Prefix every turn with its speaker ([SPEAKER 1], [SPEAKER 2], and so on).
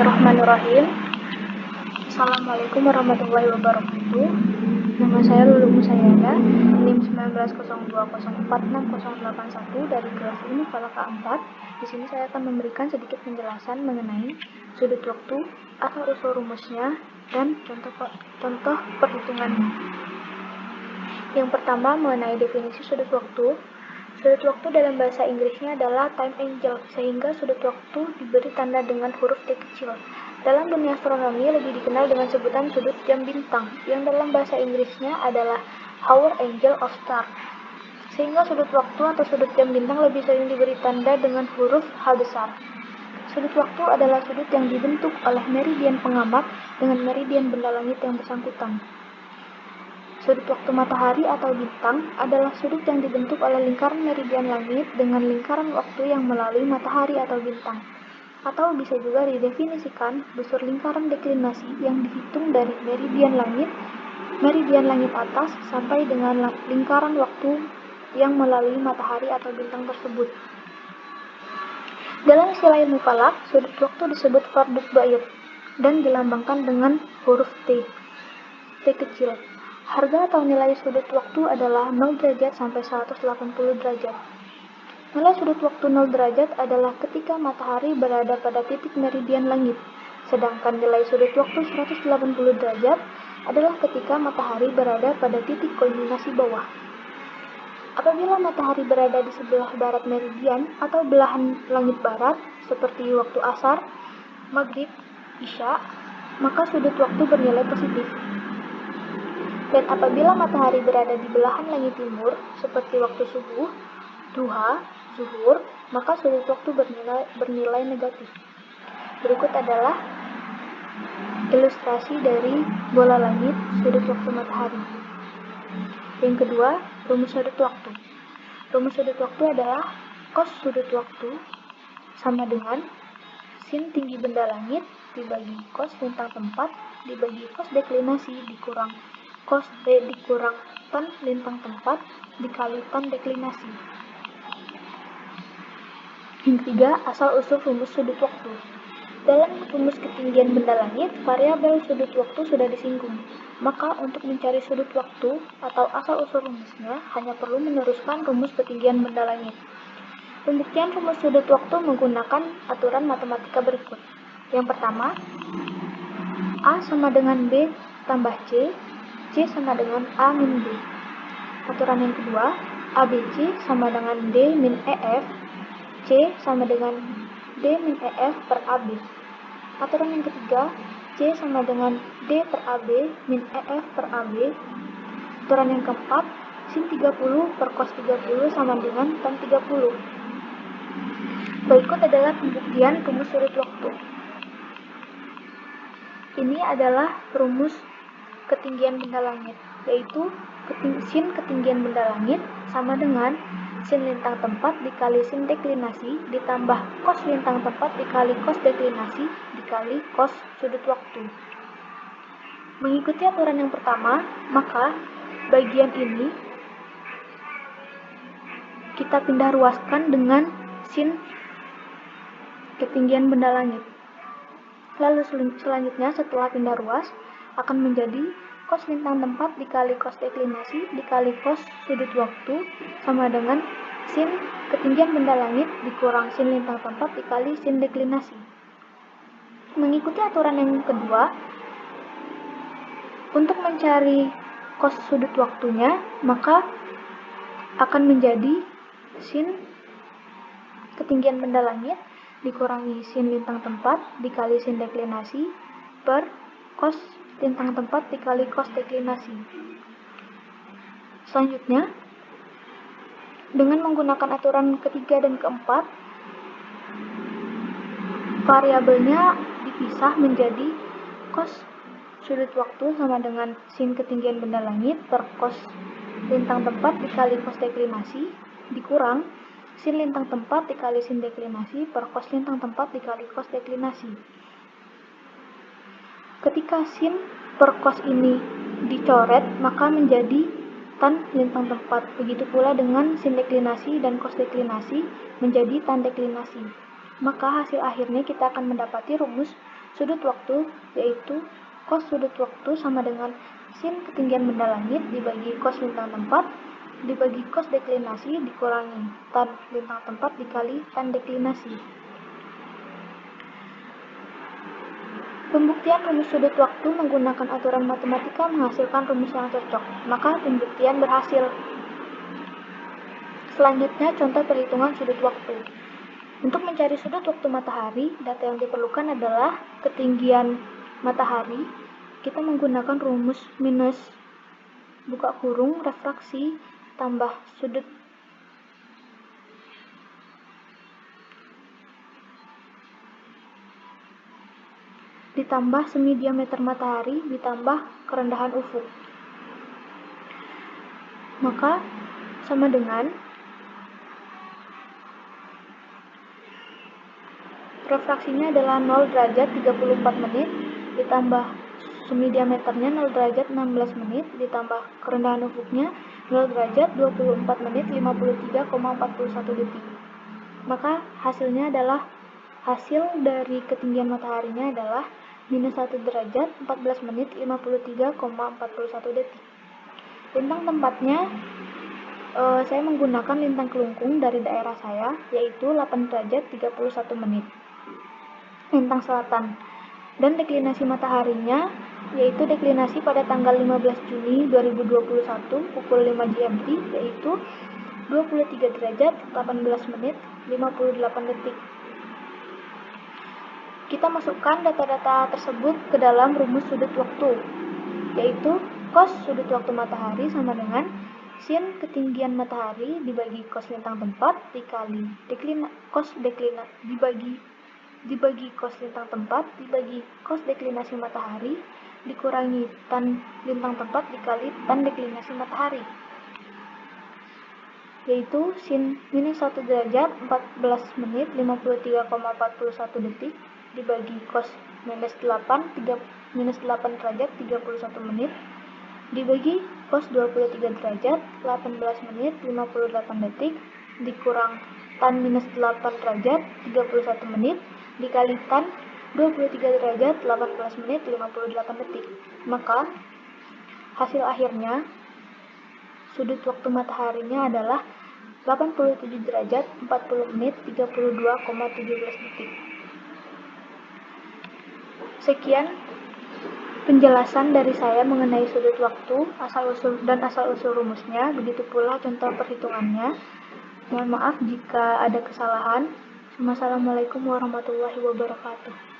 [SPEAKER 1] Bismillahirrahmanirrahim. Assalamualaikum warahmatullahi wabarakatuh. Nama saya Lulu Musayada, NIM 1902046081 dari kelas ilmu falak A4. Di sini saya akan memberikan sedikit penjelasan mengenai sudut waktu, asal-usul rumusnya, dan contoh perhitungannya. Yang pertama, mengenai definisi sudut waktu. Sudut waktu dalam bahasa Inggrisnya adalah time angle, sehingga sudut waktu diberi tanda dengan huruf T kecil. Dalam dunia astronomi lebih dikenal dengan sebutan sudut jam bintang, yang dalam bahasa Inggrisnya adalah hour angle of star. Sehingga sudut waktu atau sudut jam bintang lebih sering diberi tanda dengan huruf H besar. Sudut waktu adalah sudut yang dibentuk oleh meridian pengamat dengan meridian benda langit yang bersangkutan. Sudut waktu matahari atau bintang adalah sudut yang dibentuk oleh lingkaran meridian langit dengan lingkaran waktu yang melalui matahari atau bintang. Atau bisa juga didefinisikan busur lingkaran deklinasi yang dihitung dari meridian langit atas sampai dengan lingkaran waktu yang melalui matahari atau bintang tersebut. Dalam istilah ilmu falak, sudut waktu disebut fardhu ba'id dan dilambangkan dengan huruf T kecil. Harga atau nilai sudut waktu adalah 0 derajat sampai 180 derajat. Nilai sudut waktu 0 derajat adalah ketika matahari berada pada titik meridian langit, sedangkan nilai sudut waktu 180 derajat adalah ketika matahari berada pada titik kulminasi bawah. Apabila matahari berada di sebelah barat meridian atau belahan langit barat, seperti waktu asar, maghrib, isya, maka sudut waktu bernilai positif. Dan apabila matahari berada di belahan langit timur, seperti waktu subuh, duha, zuhur, maka sudut waktu bernilai negatif. Berikut adalah ilustrasi dari bola langit sudut waktu matahari. Yang kedua, rumus sudut waktu. Rumus sudut waktu adalah cos sudut waktu sama dengan sin tinggi benda langit dibagi cos lintang tempat dibagi cos deklinasi dikurang cos D dikurang tan lintang tempat dikali tan deklinasi. Yang ketiga, asal-usul rumus sudut waktu. Dalam rumus ketinggian benda langit, variabel sudut waktu sudah disinggung. Maka untuk mencari sudut waktu atau asal-usul rumusnya hanya perlu meneruskan rumus ketinggian benda langit. Pembuktian rumus sudut waktu menggunakan aturan matematika berikut. Yang pertama, A sama dengan B tambah C sama dengan A min B. Aturan yang kedua, ABC sama dengan D min EF, C sama dengan D min EF per AB. Aturan yang ketiga, C sama dengan D per AB min EF per AB. Aturan yang keempat, sin 30 per cos 30 sama dengan tan 30. Berikut adalah pembuktian rumus sudut waktu. Ini adalah rumus ketinggian benda langit, yaitu sin ketinggian benda langit sama dengan sin lintang tempat dikali sin deklinasi ditambah cos lintang tempat dikali cos deklinasi dikali cos sudut waktu. Mengikuti aturan yang pertama, maka bagian ini kita pindah ruaskan dengan sin ketinggian benda langit. Lalu selanjutnya setelah pindah ruas akan menjadi cos lintang tempat dikali cos deklinasi dikali cos sudut waktu sama dengan sin ketinggian benda langit dikurang sin lintang tempat dikali sin deklinasi. Mengikuti aturan yang kedua, untuk mencari cos sudut waktunya maka akan menjadi sin ketinggian benda langit dikurangi sin lintang tempat dikali sin deklinasi per cos lintang tempat dikali cos deklinasi. Selanjutnya, dengan menggunakan aturan ketiga dan keempat, variabelnya dipisah menjadi cos sudut waktu sama dengan sin ketinggian benda langit per cos lintang tempat dikali cos deklinasi dikurang sin lintang tempat dikali sin deklinasi per cos lintang tempat dikali cos deklinasi. Ketika sin per cos ini dicoret, maka menjadi tan lintang tempat. Begitu pula dengan sin deklinasi dan cos deklinasi menjadi tan deklinasi. Maka hasil akhirnya kita akan mendapati rumus sudut waktu, yaitu cos sudut waktu sama dengan sin ketinggian benda langit dibagi cos lintang tempat dibagi cos deklinasi dikurangi tan lintang tempat dikali tan deklinasi. Pembuktian rumus sudut waktu menggunakan aturan matematika menghasilkan rumus yang cocok, maka pembuktian berhasil. Selanjutnya, contoh perhitungan sudut waktu. Untuk mencari sudut waktu matahari, data yang diperlukan adalah ketinggian matahari. Kita menggunakan rumus minus buka kurung refraksi tambah sudut ditambah semi diameter matahari ditambah kerendahan ufuk. Maka sama dengan refraksinya adalah 0 derajat 34 menit ditambah semi diameternya 0 derajat 16 menit ditambah kerendahan ufuknya 0 derajat 24 menit 53,41 detik. Maka hasilnya adalah hasil dari ketinggian mataharinya adalah minus 1 derajat 14 menit 53,41 detik. Lintang tempatnya saya menggunakan lintang kelungkung dari daerah saya, yaitu 8 derajat 31 menit. Lintang selatan. Dan deklinasi mataharinya, yaitu deklinasi pada tanggal 15 Juni 2021 pukul 5 GMT, yaitu 23 derajat 18 menit 58 detik. Kita masukkan data-data tersebut ke dalam rumus sudut waktu, yaitu cos sudut waktu matahari sama dengan sin ketinggian matahari dibagi cos lintang tempat dikali cos dibagi cos lintang tempat dibagi cos deklinasi matahari dikurangi tan lintang tempat dikali tan deklinasi matahari, yaitu sin minus 1 derajat 14 menit 53,41 detik dibagi cos minus 8 derajat 31 menit dibagi cos 23 derajat 18 menit 58 detik dikurang tan minus 8 derajat 31 menit dikali tan 23 derajat 18 menit 58 detik. Maka hasil akhirnya sudut waktu mataharinya adalah 87 derajat 40 menit 32,17 detik. Sekian penjelasan dari saya mengenai sudut waktu, asal-usul rumusnya, begitu pula contoh perhitungannya. Mohon maaf jika ada kesalahan. Wassalamualaikum warahmatullahi wabarakatuh.